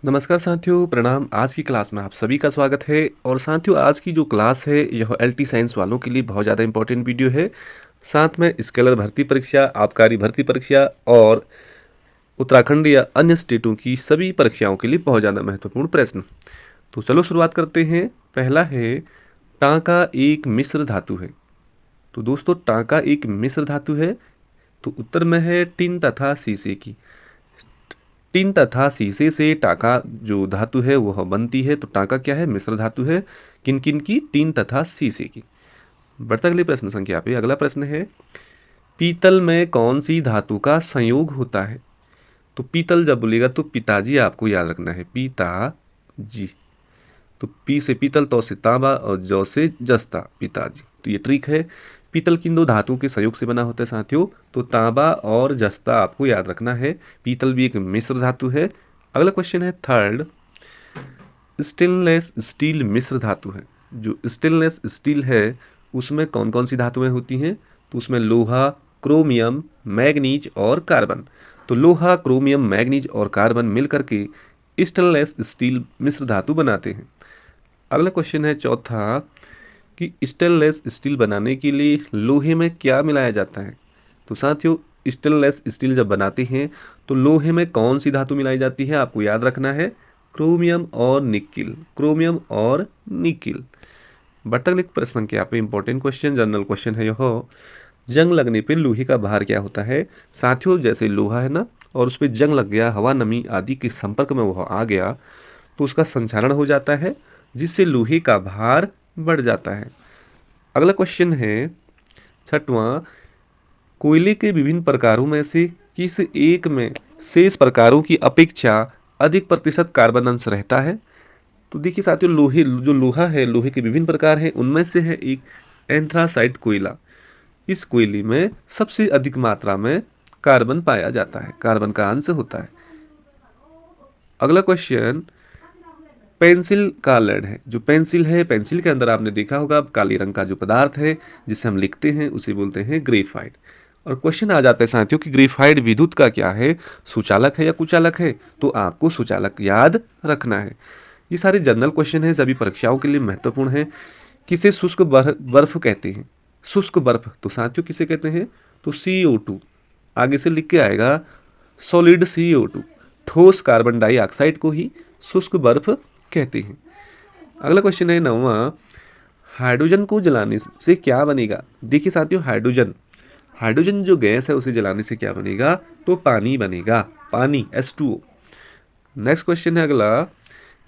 नमस्कार साथियों, प्रणाम। आज की क्लास में आप सभी का स्वागत है। और साथियों, आज की जो क्लास है यह एलटी साइंस वालों के लिए बहुत ज़्यादा इंपॉर्टेंट वीडियो है। साथ में स्केलर भर्ती परीक्षा, आबकारी भर्ती परीक्षा और उत्तराखंड या अन्य स्टेटों की सभी परीक्षाओं के लिए बहुत ज़्यादा महत्वपूर्ण प्रश्न। तो चलो शुरुआत करते हैं। पहला है, टांका एक मिश्र धातु है। तो दोस्तों, टांका एक मिश्र धातु है। तो उत्तर में है टिन तथा शीशे की। टिन तथा शीशे से टांका जो धातु है वह बनती है। तो टांका क्या है? मिश्र धातु है। किन किन की? टिन तथा शीशे की। बढ़ता अगले प्रश्न संख्या पे। अगला प्रश्न है, पीतल में कौन सी धातु का संयोग होता है? तो पीतल जब बोलेगा तो पिताजी आपको याद रखना है, पिताजी। तो पी से पीतल, तो से तांबा और जौ से जस्ता, पिताजी। तो ये ट्रिक है। पीतल किन दो धातुओं के संयोग से बना होता है साथियों? तो तांबा और जस्ता आपको याद रखना है। पीतल भी एक मिश्र धातु है। अगला क्वेश्चन है थर्ड, स्टेनलेस स्टील मिश्र धातु है। जो स्टेनलेस स्टील है उसमें कौन कौन सी धातुएं होती हैं? तो उसमें लोहा, क्रोमियम, मैग्नीज और कार्बन। तो लोहा, क्रोमियम, मैग्नीज और कार्बन मिलकर के स्टेनलेस स्टील मिश्र धातु बनाते हैं। अगला क्वेश्चन है चौथा, कि स्टेनलेस स्टील बनाने के लिए लोहे में क्या मिलाया जाता है? तो साथियों, स्टेनलेस स्टील जब बनाते हैं तो लोहे में कौन सी धातु मिलाई जाती है? आपको याद रखना है, क्रोमियम और निकिल। क्रोमियम और निकिल। बढ़ता अगले प्रश्न संख्या पे इंपॉर्टेंट क्वेश्चन, जनरल क्वेश्चन है यह, जंग लगने पे लोहे का भार क्या होता है? साथियों, जैसे लोहा है ना, और उस पर जंग लग गया, हवा, नमी आदि के संपर्क में वह आ गया, तो उसका संक्षारण हो जाता है, जिससे लोहे का भार बढ़ जाता है। अगला क्वेश्चन है छठवां, कोयले के विभिन्न प्रकारों में से किस एक में शेष प्रकारों की अपेक्षा अधिक प्रतिशत कार्बन अंश रहता है? तो देखिए साथियों, जो लोहा है, लोहे के विभिन्न प्रकार हैं, उनमें से है एक एंथ्रासाइट कोयला। इस कोयले में सबसे अधिक मात्रा में कार्बन पाया जाता है, कार्बन का अंश होता है। अगला क्वेश्चन, पेंसिल का लेड है। जो पेंसिल है, पेंसिल के अंदर आपने देखा होगा काले रंग का जो पदार्थ है जिसे हम लिखते हैं उसे बोलते हैं ग्रेफाइट। और क्वेश्चन आ जाता है साथियों कि ग्रेफाइट विद्युत का क्या है? सुचालक है या कुचालक है? तो आपको सुचालक याद रखना है। ये सारे जनरल क्वेश्चन हैं, सभी परीक्षाओं के लिए महत्वपूर्ण है। किसे शुष्क बर्फ कहते हैं? शुष्क बर्फ तो साथियों किसे कहते हैं? तो CO2। आगे से लिख के आएगा सॉलिड CO2। ठोस कार्बन डाइऑक्साइड को ही शुष्क बर्फ कहते हैं। अगला क्वेश्चन है नौवां, हाइड्रोजन को जलाने से क्या बनेगा? देखिए साथियों, हाइड्रोजन हाइड्रोजन जो गैस है उसे जलाने से क्या बनेगा? तो पानी बनेगा, पानी, H2O। नेक्स्ट क्वेश्चन है अगला,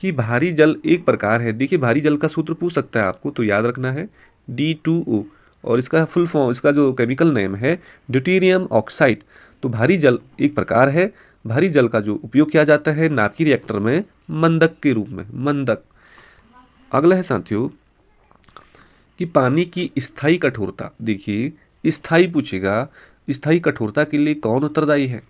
कि भारी जल एक प्रकार है। देखिए, भारी जल का सूत्र पूछ सकता है आपको, तो याद रखना है D2O। और इसका फुल फॉर्म, इसका जो केमिकल नेम है ड्यूटेरियम ऑक्साइड। तो भारी जल एक प्रकार है। भारी जल का जो उपयोग किया जाता है नाभिकीय रिएक्टर में मंदक के रूप में, मंदक। अगला है साथियों कि पानी की स्थायी कठोरता। देखिए, स्थायी पूछेगा, स्थायी कठोरता के लिए कौन उत्तरदायी है?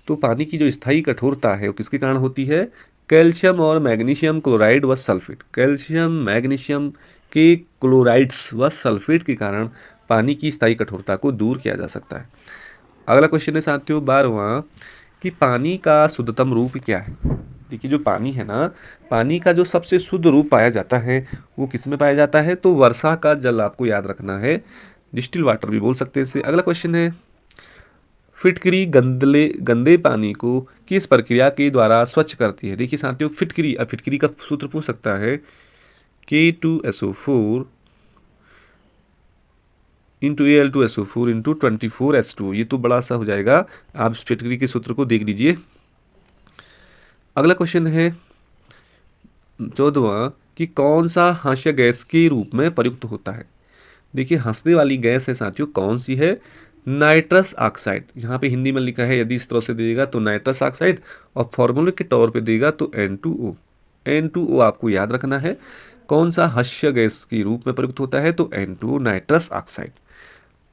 तो पानी की जो स्थायी कठोरता है वो किसके कारण होती है? कैल्शियम और मैग्नीशियम क्लोराइड व सल्फेट। कैल्शियम, मैग्नीशियम के क्लोराइड्स व सल्फेट के कारण पानी की स्थायी कठोरता को दूर किया जा सकता है। अगला क्वेश्चन है साथियों 12वां, कि पानी का शुद्धतम रूप क्या है? देखिए, जो पानी है ना, पानी का जो सबसे शुद्ध रूप पाया जाता है वो किस में पाया जाता है? तो वर्षा का जल आपको याद रखना है, डिस्टिल वाटर भी बोल सकते हैं इसे। अगला क्वेश्चन है, फिटकरी गंदे पानी को किस प्रक्रिया के द्वारा स्वच्छ करती है? देखिए साथियों, फिटकरी का सूत्र पूछ सकता है K2SO4 into Al2SO4 into 24H2। ये तो बड़ा सा हो जाएगा, आप फिटकरी के सूत्र को देख लीजिए। अगला क्वेश्चन है 14वां, कि कौन सा हास्य गैस के रूप में प्रयुक्त होता है? देखिए, हंसने वाली गैस है साथियों, कौन सी है? Nitrous oxide. यहाँ पे हिंदी में लिखा है, यदि इस तरह से देगा तो नाइट्रस ऑक्साइड, और फॉर्मूले के तौर पे देगा तो N2O। N2O आपको याद रखना है। कौन सा हास्य गैस के रूप में प्रयुक्त होता है? तो N2O, नाइट्रस ऑक्साइड।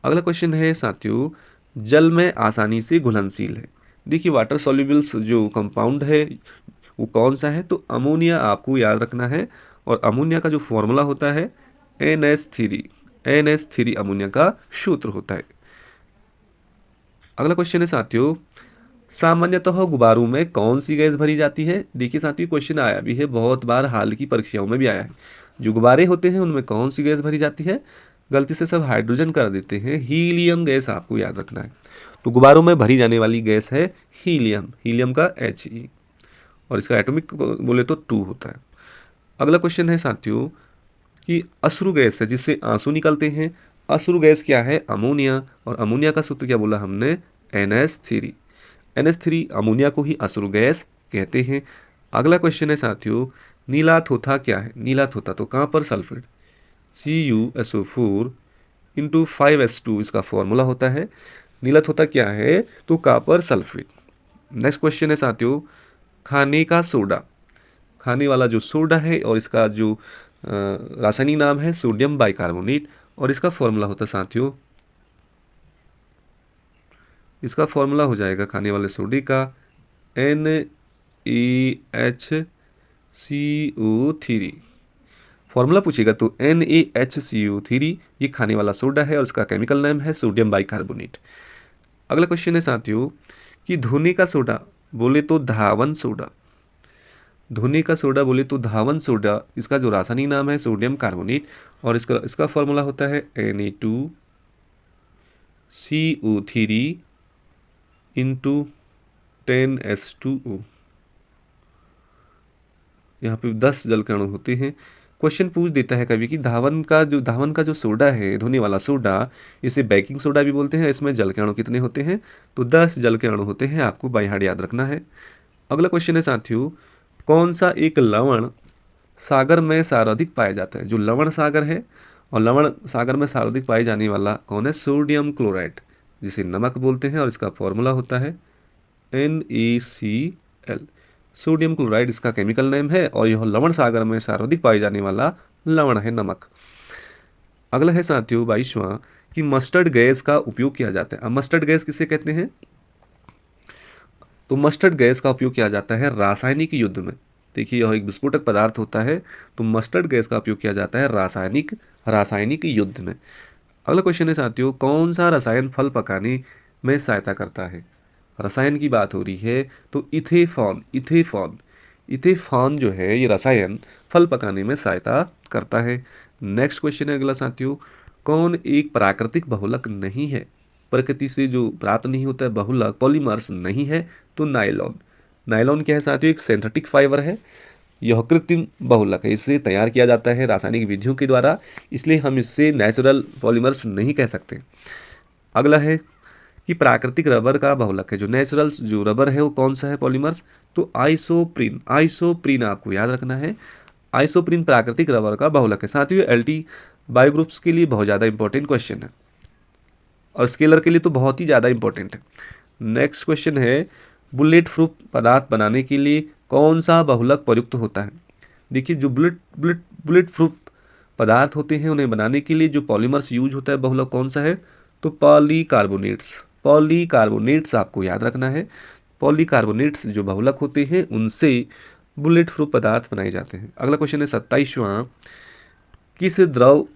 अगला क्वेश्चन है साथियों, जल में आसानी से घुलनशील है। देखिए, वाटर सॉल्युबल्स जो कंपाउंड है वो कौन सा है? तो अमोनिया आपको याद रखना है। और अमोनिया का जो फॉर्मूला होता है NH3 अमोनिया का सूत्र होता है। अगला क्वेश्चन है साथियों, सामान्यतः गुब्बारों में कौन सी गैस भरी जाती है? देखिए साथियों, क्वेश्चन आया भी है, बहुत बार हाल की परीक्षाओं में भी आया है। जो गुब्बारे होते हैं उनमें कौन सी गैस भरी जाती है? गलती से सब हाइड्रोजन कर देते हैं, हीलियम गैस आपको याद रखना है। तो गुब्बारों में भरी जाने वाली गैस है हीलियम, हीलियम का He, और इसका एटॉमिक बोले तो 2 होता है। अगला क्वेश्चन है साथियों कि अश्रु गैस है जिससे आंसू निकलते हैं, अश्रु गैस क्या है? अमोनिया, और अमोनिया का सूत्र क्या बोला हमने? NH3। NH3 अमोनिया को ही अश्रु गैस कहते हैं। अगला क्वेश्चन है साथियों, नीला थोथा क्या है? नीला थोथा तो कहाँ पर सल्फेट CuSO4 इंटू 5S2 इसका फॉर्मूला होता है। नीला थोथा क्या है? तो कॉपर सल्फेट। नेक्स्ट क्वेश्चन है साथियों, खाने का सोडा, खाने वाला जो सोडा है और इसका जो रासायनिक नाम है सोडियम बाइकार्बोनेट, और इसका फॉर्मूला होता है साथियों, इसका फॉर्मूला हो जाएगा खाने वाले सोडे का NaHCO3। फॉर्मूला पूछेगा तो NaHCO3 ये खाने वाला सोडा है और इसका केमिकल नेम है सोडियम बाइकार्बोनेट। अगला क्वेश्चन है साथियों कि धोने का सोडा बोले तो धावन सोडा, धोने का सोडा बोले तो धावन सोडा, इसका जो रासायनिक नाम है सोडियम कार्बोनेट, और इसका फॉर्मूला होता है Na2CO3 इंटू 10H2O। यहाँ पे 10 जल के अणु होते हैं। क्वेश्चन पूछ देता है कभी कि धावन का जो सोडा है, धोने वाला सोडा, इसे बेकिंग सोडा भी बोलते हैं, इसमें जल के अणु कितने होते हैं? तो 10 जल के अणु होते हैं, आपको बाय हार्ट याद रखना है। अगला क्वेश्चन है साथियों, कौन सा एक लवण सागर में सर्वाधिक पाया जाता है? जो लवण सागर है और लवण सागर में सर्वाधिक पाए जाने वाला कौन है? सोडियम क्लोराइड, जिसे नमक बोलते हैं, और इसका फॉर्मूला होता है NaCl। सोडियम क्लोराइड इसका केमिकल नेम है और यह लवण सागर में सर्वाधिक पाए जाने वाला लवण है, नमक। अगला है साथियों 22वां कि मस्टर्ड गैस का उपयोग किया जाता है। अब मस्टर्ड गैस किसे कहते हैं? तो मस्टर्ड गैस का उपयोग किया जाता है रासायनिक युद्ध में। देखिए यह एक विस्फोटक पदार्थ होता है, तो मस्टर्ड गैस का उपयोग किया जाता है रासायनिक युद्ध में। अगला क्वेश्चन है साथियों, कौन सा रसायन फल पकाने में सहायता करता है? रसायन की बात हो रही है तो इथेफॉन जो है ये रसायन फल पकाने में सहायता करता है। नेक्स्ट क्वेश्चन है अगला साथियों, कौन एक प्राकृतिक बहुलक नहीं है? प्रकृति से जो प्राप्त नहीं होता है बहुलक, पॉलीमर्स नहीं है, तो नायलॉन। नायलॉन क्या है साथियों? एक सिंथेटिक फाइबर है, यह कृत्रिम बहुलक है, इसे तैयार किया जाता है रासायनिक विधियों के द्वारा, इसलिए हम इससे नेचुरल पॉलीमर्स नहीं कह सकते। अगला है कि प्राकृतिक रबर का बहुलक है, जो नेचुरल जो रबर है वो कौन सा है पॉलीमर्स? तो आइसोप्रीन आपको याद रखना है। आइसोप्रीन प्राकृतिक रबर का बहुलक है। साथियों एल्टी बायोग्रुप्स के लिए बहुत ज़्यादा इंपॉर्टेंट क्वेश्चन है और स्केलर के लिए तो बहुत ही ज़्यादा इंपॉर्टेंट है। नेक्स्ट क्वेश्चन है, बुलेट प्रूफ पदार्थ बनाने के लिए कौन सा बहुलक प्रयुक्त होता है? देखिए जो बुलेट प्रूफ पदार्थ होते हैं उन्हें बनाने के लिए जो पॉलीमर्स यूज होता है बहुलक कौन सा है? तो पॉलीकार्बोनेट्स आपको याद रखना है। पॉलीकार्बोनेट्स जो बहुलक होते हैं उनसे बुलेट प्रूफ पदार्थ बनाए जाते हैं। अगला क्वेश्चन है 27वां, किस द्रव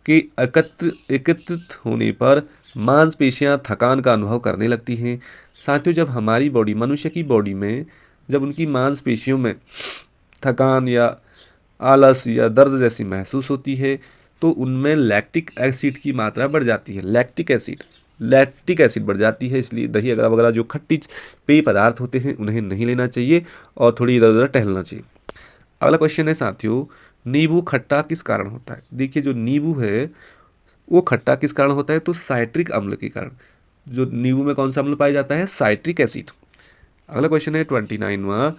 के एकत्रित होने पर मांसपेशियां थकान का अनुभव करने लगती हैं? साथियों जब हमारी बॉडी, मनुष्य की बॉडी में जब उनकी मांसपेशियों में थकान या आलस या दर्द जैसी महसूस होती है तो उनमें लैक्टिक एसिड की मात्रा बढ़ जाती है। लैक्टिक एसिड बढ़ जाती है, इसलिए दही अगरा वगैरह जो खट्टी पेय पदार्थ होते हैं उन्हें नहीं लेना चाहिए और थोड़ी इधर उधर टहलना चाहिए। अगला क्वेश्चन है साथियों, नींबू खट्टा किस कारण होता है? देखिए जो नींबू है वो खट्टा किस कारण होता है? तो साइट्रिक अम्ल के कारण। जो नींबू में कौन सा अम्ल पाया जाता है? Citric acid. अगला क्वेश्चन है 29वां,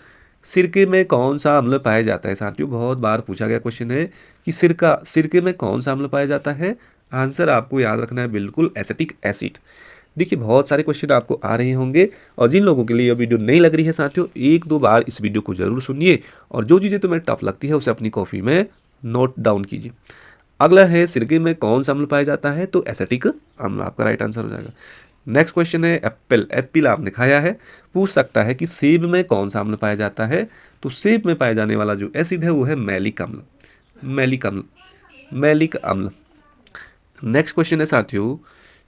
सिरके में कौन सा अम्ल पाया जाता है? साथियों बहुत बार पूछा गया क्वेश्चन है कि सिरके में कौन सा अम्ल पाया जाता है? आंसर आपको याद रखना है बिल्कुल एसिटिक एसिड। देखिए बहुत सारे क्वेश्चन आपको आ रहे होंगे और जिन लोगों के लिए यह वीडियो नहीं लग रही है साथियों, एक दो बार इस वीडियो को जरूर सुनिए और जो चीज़ें तुम्हें टफ लगती है उसे अपनी कॉपी में नोट डाउन कीजिए। अगला है सिरके में कौन सा अम्ल पाया जाता है? तो एसिटिक अम्ल आपका राइट आंसर हो जाएगा। नेक्स्ट क्वेश्चन है एप्पल आपने खाया है, पूछ सकता है कि सेब में कौन सा अम्ल पाया जाता है? तो सेब में पाए जाने वाला जो एसिड है वो है मैलिक अम्ल। नेक्स्ट क्वेश्चन है साथियों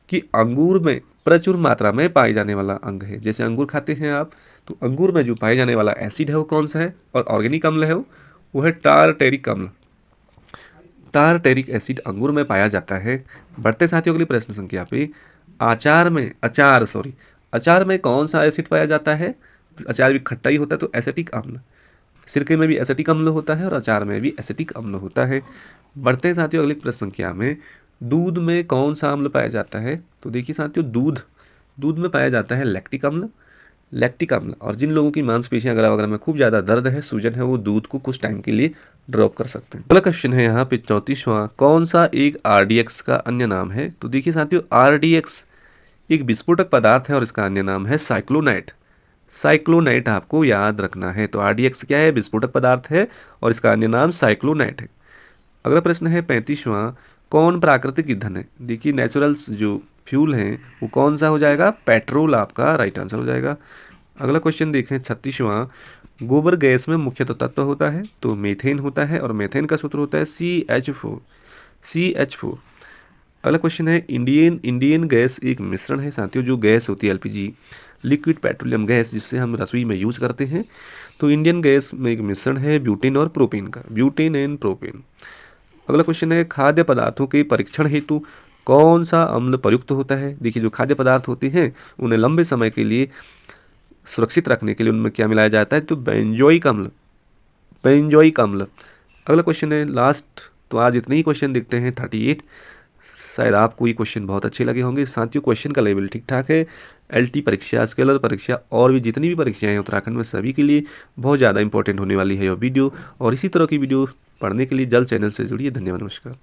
कि अंगूर में प्रचुर मात्रा में पाए जाने वाला अंग है। जैसे अंगूर खाते हैं आप, तो अंगूर में जो पाए जाने वाला एसिड है वो कौन सा है, और ऑर्गेनिक अम्ल है वो है टारटेरिक अम्ल। टारटेरिक एसिड अंगूर में पाया जाता है। बढ़ते साथियों अगली प्रश्न संख्या पे, अचार में कौन सा एसिड पाया जाता है। अचार भी खट्टा ही होता है तो एसिटिक अम्ल, सिरके में भी एसिटिक अम्ल होता है और अचार में भी एसिटिक अम्ल होता है। बढ़ते हैं साथियों अगली प्रश्न संख्या में, दूध में कौन सा अम्ल पाया जाता है। तो देखिए साथियों, दूध में पाया जाता है लैक्टिक अम्ल। और जिन लोगों की मांसपेशियां गला वगैरह में खूब ज़्यादा दर्द है, सूजन है, वो दूध को कुछ टाइम के लिए ड्रॉप कर सकते हैं। अगला क्वेश्चन है यहाँ पे 34वां, कौन सा एक आरडीएक्स का अन्य नाम है। तो देखिए साथियों, आरडीएक्स एक विस्फोटक पदार्थ है और इसका अन्य नाम है साइक्लोनाइट आपको याद रखना है। तो आरडीएक्स क्या है, विस्फोटक पदार्थ है और इसका अन्य नाम साइक्लोनाइट है। अगला प्रश्न है 35वां, कौन प्राकृतिक ईंधन है। देखिए नेचुरल्स जो फ्यूल हैं वो कौन सा हो जाएगा, पेट्रोल आपका राइट आंसर हो जाएगा। अगला क्वेश्चन देखें 36वां, गोबर गैस में मुख्य तत्व होता है। तो मीथेन होता है और मीथेन का सूत्र होता है CH4। अगला क्वेश्चन है, इंडियन गैस एक मिश्रण है साथियों। जो गैस होती है एलपीजी, लिक्विड पेट्रोलियम गैस, जिससे हम रसोई में यूज करते हैं, तो इंडियन गैस में एक मिश्रण है ब्यूटेन और प्रोपेन का, ब्यूटेन एंड प्रोपेन। अगला क्वेश्चन है, खाद्य पदार्थों के परीक्षण हेतु कौन सा अम्ल प्रयुक्त होता है। देखिए जो खाद्य पदार्थ होते हैं उन्हें लंबे समय के लिए सुरक्षित रखने के लिए उनमें क्या मिलाया जाता है, तो बेंजोइक अम्ल। अगला क्वेश्चन है लास्ट, तो आज इतने ही क्वेश्चन देखते हैं 38। शायद आपको ये क्वेश्चन बहुत अच्छे लगे होंगे साथियों। क्वेश्चन का लेवल ठीक ठाक है। एलटी परीक्षा, स्केलर परीक्षा और भी जितनी भी परीक्षाएं हैं उत्तराखंड में, सभी के लिए बहुत ज़्यादा इंपॉर्टेंट होने वाली है यह वीडियो। और इसी तरह की वीडियो पढ़ने के लिए जल्द चैनल से जुड़िए। धन्यवाद, नमस्कार।